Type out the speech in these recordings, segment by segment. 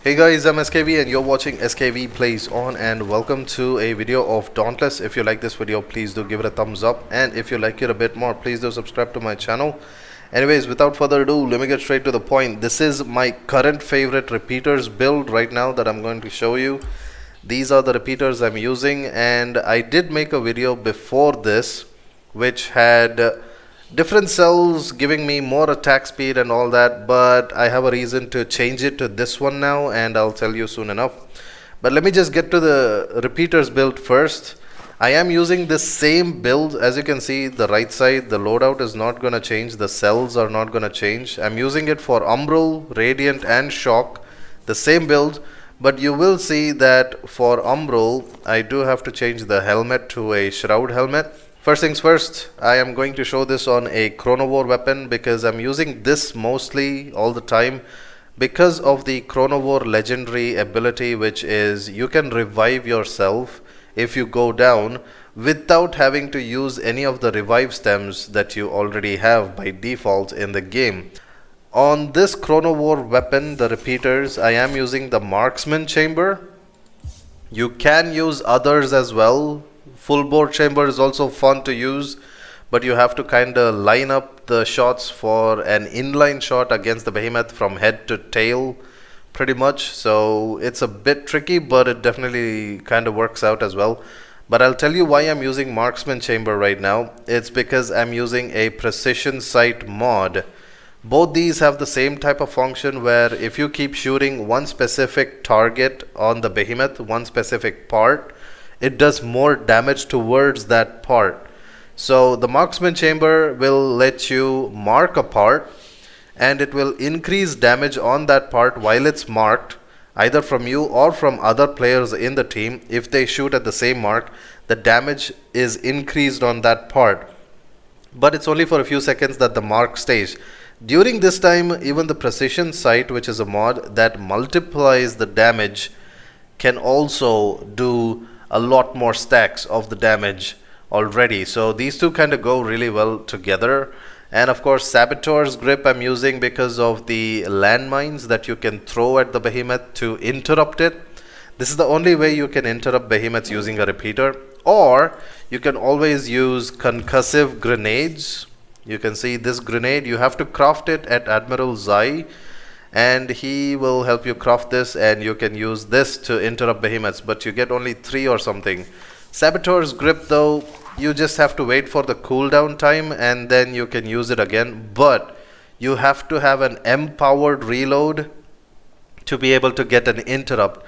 Hey guys, I'm SKV and you're watching SKVplaysON, and welcome to a video of Dauntless. If you like this video, please do give it a thumbs up, and if you like it a bit more, please do subscribe to my channel. Anyways, without further ado, let me get straight to the point. This is my current favorite repeaters build right now that I'm going to show you. These are the repeaters I'm using, and I did make a video before this which had different cells giving me more attack speed and all that, but I have a reason to change it to this one now, and I'll tell you soon enough. But let me just get to the repeaters build first. I am using this same build. As you can see, the right side, the loadout is not going to change, the cells are not going to change. I'm using it for Umbral, Radiant and Shock, the same build, but you will see that for Umbral I do have to change the helmet to a Shroud helmet. First things first, I am going to show this on a Chronovore weapon because I'm using this mostly all the time because of the Chronovore legendary ability, which is you can revive yourself if you go down without having to use any of the revive stems that you already have by default in the game. On this Chronovore weapon, the repeaters, I am using the Marksman chamber. You can use others as well. Full bore chamber is also fun to use, but you have to kinda line up the shots for an inline shot against the behemoth from head to tail pretty much, so it's a bit tricky, but it definitely kinda works out as well. But I'll tell you why I'm using Marksman chamber right now. It's because I'm using a precision sight mod. Both these have the same type of function where if you keep shooting one specific target on the behemoth, one specific part, it does more damage towards that part. So the Marksman chamber will let you mark a part, and it will increase damage on that part while it's marked, either from you or from other players in the team. If they shoot at the same mark, the damage is increased on that part, but it's only for a few seconds that the mark stays. During this time, even the precision sight, which is a mod that multiplies the damage, can also do a lot more stacks of the damage already. So these two kind of go really well together. And of course, Saboteur's Grip I'm using because of the landmines that you can throw at the behemoth to interrupt it. This is the only way you can interrupt behemoths using a repeater. Or you can always use concussive grenades. You can see this grenade, you have to craft it at Admiral Zai, and he will help you craft this, and you can use this to interrupt behemoths, but you get only 3 or something. Saboteur's Grip though, you just have to wait for the cooldown time and then you can use it again, but you have to have an empowered reload to be able to get an interrupt.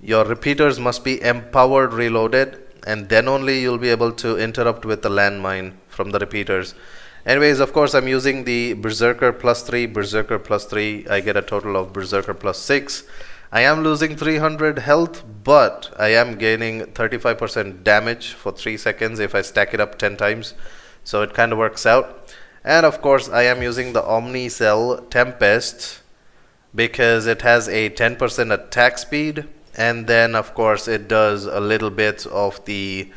Your repeaters must be empowered reloaded, and then only you'll be able to interrupt with the landmine from the repeaters. Anyways, of course, I'm using the Berserker +3, Berserker +3. I get a total of Berserker +6. I am losing 300 health, but I am gaining 35% damage for 3 seconds if I stack it up 10 times. So it kind of works out. And of course, I am using the Omnicell Tempest because it has a 10% attack speed. And then, of course, it does a little bit of the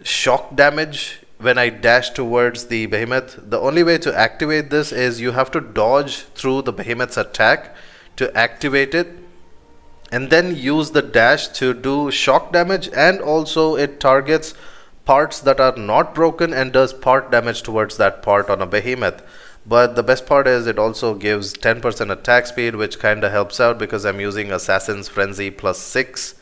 shock damage when I dash towards the behemoth. The only way to activate this is you have to dodge through the behemoth's attack to activate it, and then use the dash to do shock damage, and also it targets parts that are not broken and does part damage towards that part on a behemoth. But the best part is it also gives 10% attack speed, which kinda helps out because I'm using Assassin's Frenzy +6.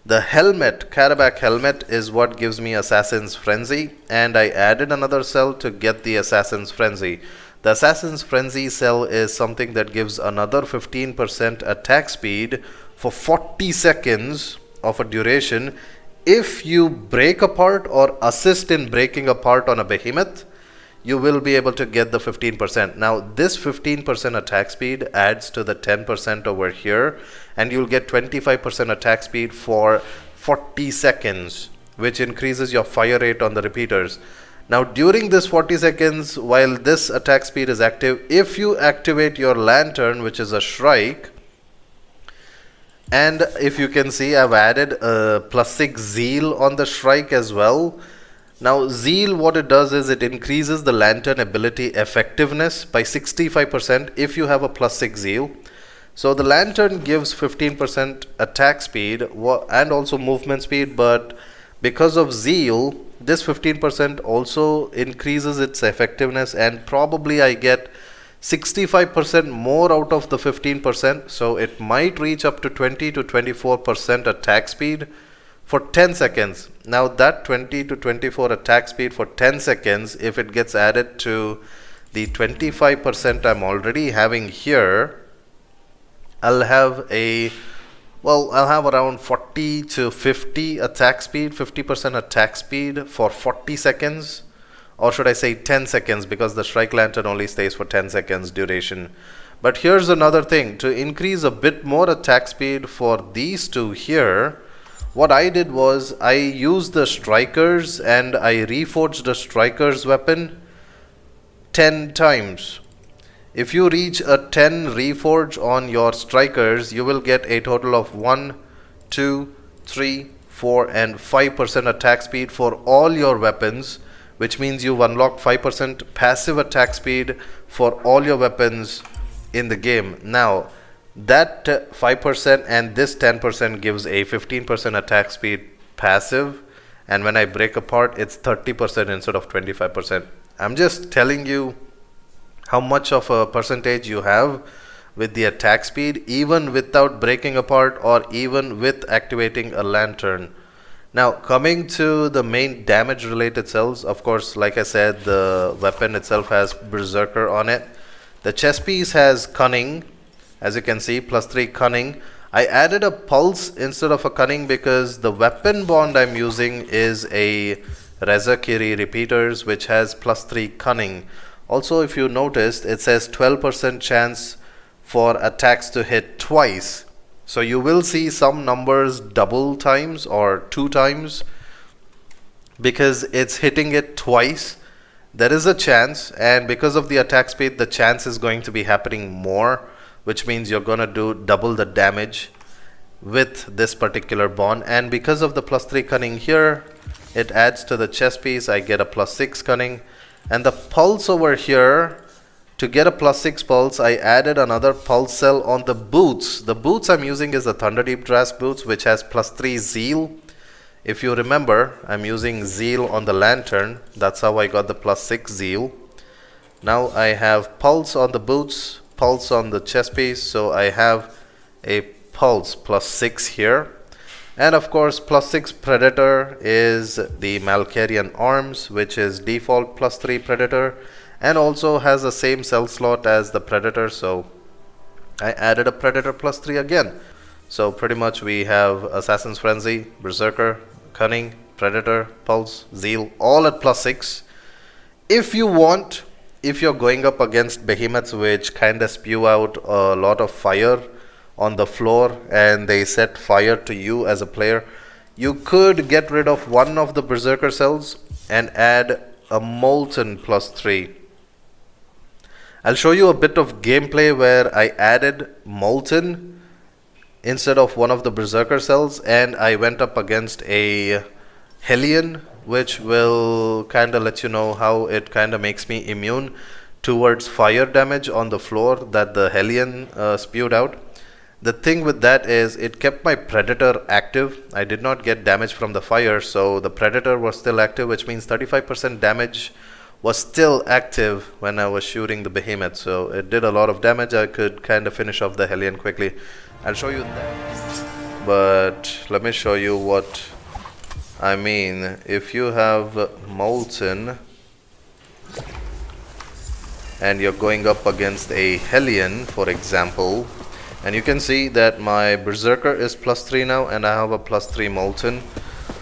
The helmet, Karabakh helmet, is what gives me Assassin's Frenzy, and I added another cell to get the Assassin's Frenzy. The Assassin's Frenzy cell is something that gives another 15% attack speed for 40 seconds of a duration if you break apart or assist in breaking apart on a behemoth. You will be able to get the 15%. Now this 15% attack speed adds to the 10% over here, and you'll get 25% attack speed for 40 seconds, which increases your fire rate on the repeaters. Now during this 40 seconds, while this attack speed is active, if you activate your lantern, which is a Shrike, and if you can see, I've added a +6 zeal on the Shrike as well. Now zeal, what it does is it increases the lantern ability effectiveness by 65% if you have a +6 zeal. So the lantern gives 15% attack speed and also movement speed, but because of zeal, this 15% also increases its effectiveness, and probably I get 65% more out of the 15%, so it might reach up to 20 to 24% attack speed for 10 seconds. Now that 20 to 24 attack speed for 10 seconds, if it gets added to the 25% I'm already having here, I'll have around 40 to 50 attack speed, 50% attack speed for 40 seconds, or should I say 10 seconds, because the strike lantern only stays for 10 seconds duration. But here's another thing: to increase a bit more attack speed for these two here, what I did was I used the strikers and I reforged the strikers weapon 10 times. If you reach a 10 reforge on your strikers, you will get a total of 1, 2, 3, 4 and 5% attack speed for all your weapons, which means you've unlocked 5% passive attack speed for all your weapons in the game. Now that 5% and this 10% gives a 15% attack speed passive, and when I break apart it's 30% instead of 25%. I'm just telling you how much of a percentage you have with the attack speed, even without breaking apart or even with activating a lantern. Now coming to the main damage related cells, of course, like I said, the weapon itself has Berserker on it. The chest piece has Cunning, as you can see, +3 Cunning. I added a Pulse instead of a Cunning because the weapon bond I'm using is a Rezakiri Repeaters, which has +3 Cunning. Also, if you noticed, it says 12% chance for attacks to hit twice. So you will see some numbers double times or 2 times because it's hitting it twice. There is a chance, and because of the attack speed, the chance is going to be happening more, which means you're gonna do double the damage with this particular bond. And because of the +3 Cunning here, it adds to the chest piece. I get a +6 Cunning. And the pulse over here, to get a +6 pulse, I added another pulse cell on the boots. The boots I'm using is the Thunderdeep Drask boots, which has +3 zeal. If you remember, I'm using zeal on the lantern. That's how I got the +6 zeal. Now I have pulse on the boots, pulse on the chest piece, so I have a pulse +6 here. And of course, +6 Predator is the Malkarian Arms, which is default +3 Predator, and also has the same cell slot as the Predator, so I added a Predator +3 again. So pretty much we have Assassin's Frenzy, Berserker, Cunning, Predator, Pulse, Zeal, all at +6. If you want, if you're going up against behemoths which kinda spew out a lot of fire on the floor and they set fire to you as a player, you could get rid of one of the Berserker cells and add a Molten +3. I'll show you a bit of gameplay where I added Molten instead of one of the Berserker cells, and I went up against a Helium, which will kinda let you know how it kinda makes me immune towards fire damage on the floor that the Helium spewed out. The thing with that is it kept my Predator active. I did not get damage from the fire, so the Predator was still active, which means 35% damage was still active when I was shooting the behemoth. So it did a lot of damage. I could kind of finish off the Helium quickly. I'll show you that. But let me show you what I mean. If you have Molten and you're going up against a Helium, for example, and you can see that my Berserker is +3 now, and I have a +3 Molten.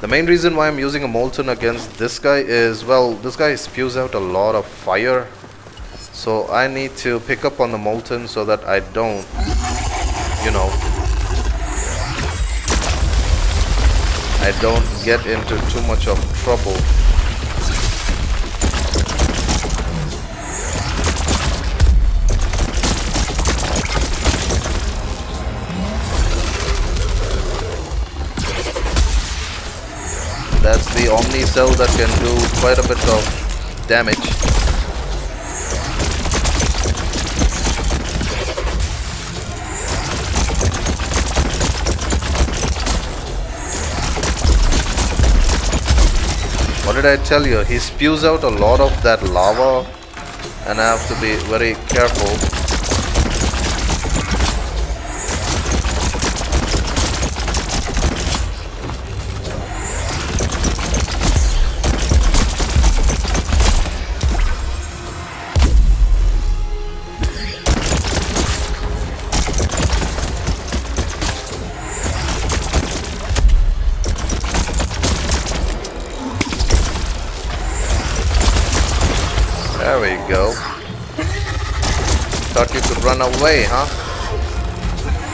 The main reason why I'm using a Molten against this guy is, well, this guy spews out a lot of fire. So I need to pick up on the Molten so that I don't, you know, I don't get into too much of trouble. That's the Omnicell that can do quite a bit of damage. What did I tell you? He spews out a lot of that lava, and I have to be very careful. There we go. Thought you could run away, huh?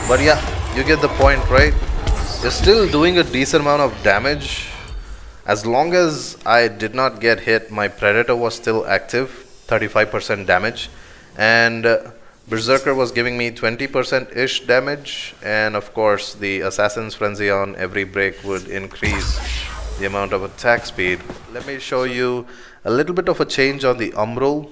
But yeah, you get the point, right? You're still doing a decent amount of damage. As long as I did not get hit, my Predator was still active, 35% damage. And Berserker was giving me 20%-ish damage. And of course, the Assassin's Frenzy on every break would increase the amount of attack speed. Let me show you a little bit of a change on the Umbral.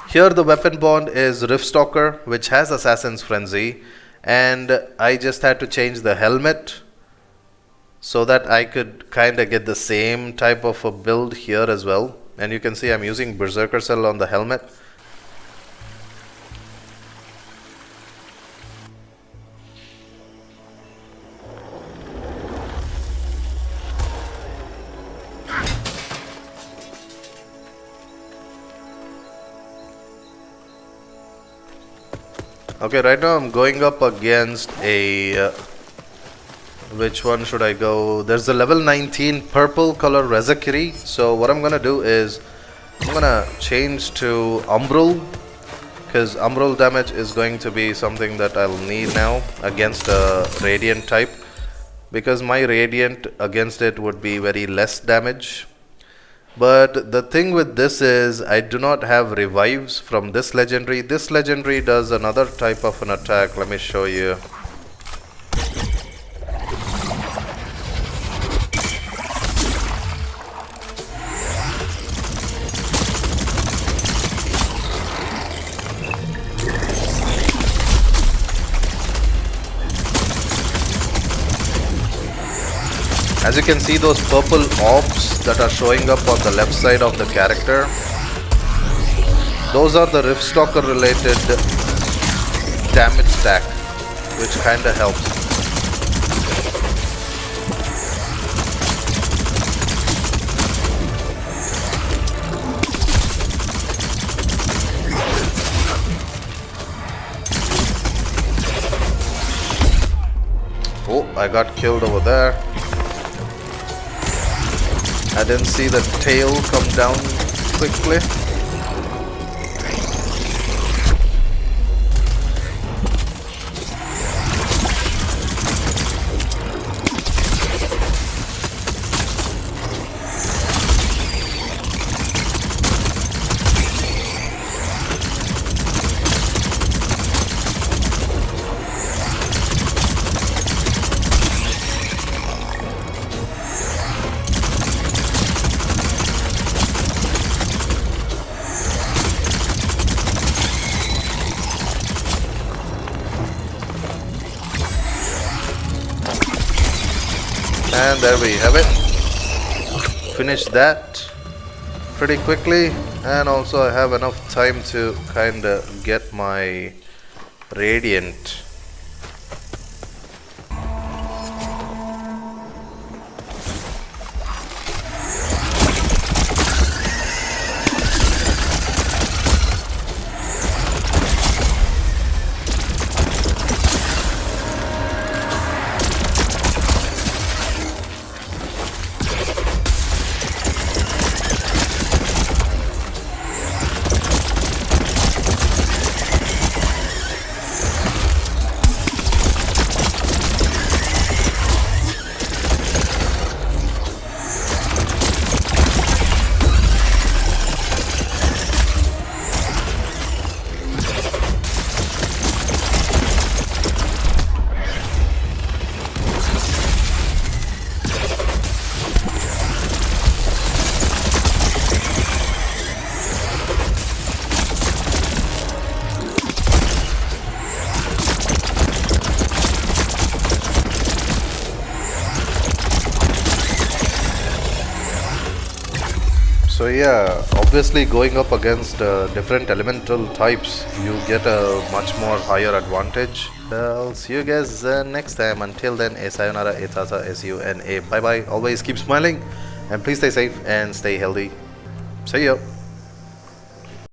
Here the weapon bond is Riftstalker, which has Assassin's Frenzy, and I just had to change the helmet so that I could kinda get the same type of a build here as well. And you can see I'm using Berserker cell on the helmet. Okay, right now I'm going up against a which one should I go? There's the level 19 purple color Berserker. So what I'm gonna do is I'm gonna change to Umbral, because Umbral damage is going to be something that I'll need now against a Radiant type, because my Radiant against it would be very less damage. But the thing with this is I do not have revives from this legendary. This legendary does another type of an attack. Let me show you. As you can see, those purple orbs that are showing up on the left side of the character, those are the Riftstalker related damage stack, which kinda helps. Oh, I got killed over there. I didn't see the tail come down quickly. And there we have it. Finished that pretty quickly, and also I have enough time to kinda get my Radiant. So yeah, obviously going up against different elemental types, you get a much more higher advantage. I'll see you guys next time. Until then, sayonara, etasa, SUNA. Bye bye. Always keep smiling and please stay safe and stay healthy. See ya.